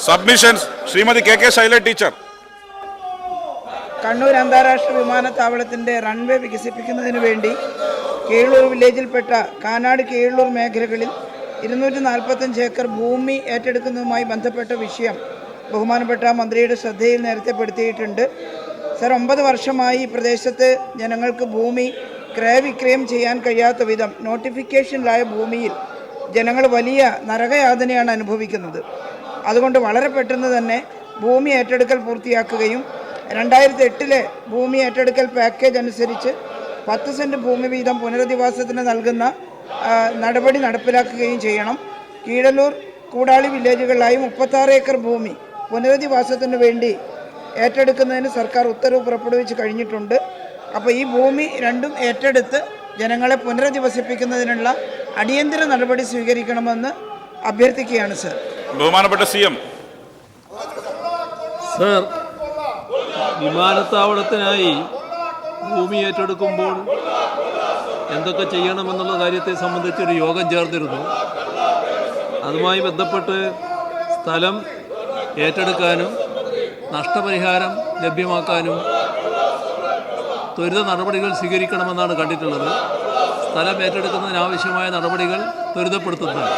Submissions Shrimati K K Shaila teacher. Kannur അന്താരാഷ്ട്ര വിമാനത്താവളത്തിൻ്റെ runway വികസിപ്പിക്കുന്നതിന് വേണ്ടി കീഴൂർ വില്ലേജിൽപ്പെട്ട കാനാട് കീഴൂർ മേഖലകളിൽ 245 ഏക്കർ ഭൂമി ഏറ്റെടുക്കുന്നതുമായി ബന്ധപ്പെട്ട വിഷയം ബഹുമാനപ്പെട്ട മന്ത്രിയുടെ ശ്രദ്ധയിൽ നേരത്തെ പെടുത്തിയിട്ടുണ്ട്. സർ, 9 വർഷമായി ഈ പ്രദേശത്ത് ജനങ്ങൾക്ക് ഭൂമി ക്രയവിക്രയം ചെയ്യാൻ കഴിയാത്ത വിധം നോട്ടിഫിക്കേഷനിലായ ഭൂമിയിൽ ജനങ്ങൾ വലിയ നരകയാതനയാണ് അനുഭവിക്കുന്നത്. അതുകൊണ്ട് വളരെ പെട്ടെന്ന് തന്നെ ഭൂമി ഏറ്റെടുക്കൽ പൂർത്തിയാക്കുകയും 2008 ഭൂമി ഏറ്റെടുക്കൽ പാക്കേജ് അനുസരിച്ച് 10 സെൻറ്റ് ഭൂമി വീതം പുനരധിവാസത്തിന് നൽകുന്ന നടപടി നടപ്പിലാക്കുകയും ചെയ്യണം. കീഴല്ലൂർ കൂടാളി വില്ലേജുകളിലായി 36 ഏക്കർ ഭൂമി പുനരധിവാസത്തിന് വേണ്ടി ഏറ്റെടുക്കുന്നതിന് സർക്കാർ ഉത്തരവ് പുറപ്പെടുവിച്ച് കഴിഞ്ഞിട്ടുണ്ട്. അപ്പോൾ ഈ ഭൂമി രണ്ടും ഏറ്റെടുത്ത് ജനങ്ങളെ പുനരധിവസിപ്പിക്കുന്നതിനുള്ള അടിയന്തര നടപടി സ്വീകരിക്കണമെന്ന് അഭ്യർത്ഥിക്കുകയാണ് സർ. ബഹുമാനപ്പെട്ട CM. സർ, വിമാനത്താവളത്തിനായി ഭൂമി ഏറ്റെടുക്കുമ്പോൾ എന്തൊക്കെ ചെയ്യണമെന്നുള്ള കാര്യത്തെ സംബന്ധിച്ചൊരു യോഗം ചേർന്നിരുന്നു. അതുമായി ബന്ധപ്പെട്ട് സ്ഥലം ഏറ്റെടുക്കാനും നഷ്ടപരിഹാരം ലഭ്യമാക്കാനും ത്വരിത നടപടികൾ സ്വീകരിക്കണമെന്നാണ് കണ്ടിട്ടുള്ളത്. സ്ഥലം ഏറ്റെടുക്കുന്നതിനാവശ്യമായ നടപടികൾ ത്വരിതപ്പെടുത്തുന്നുണ്ട്.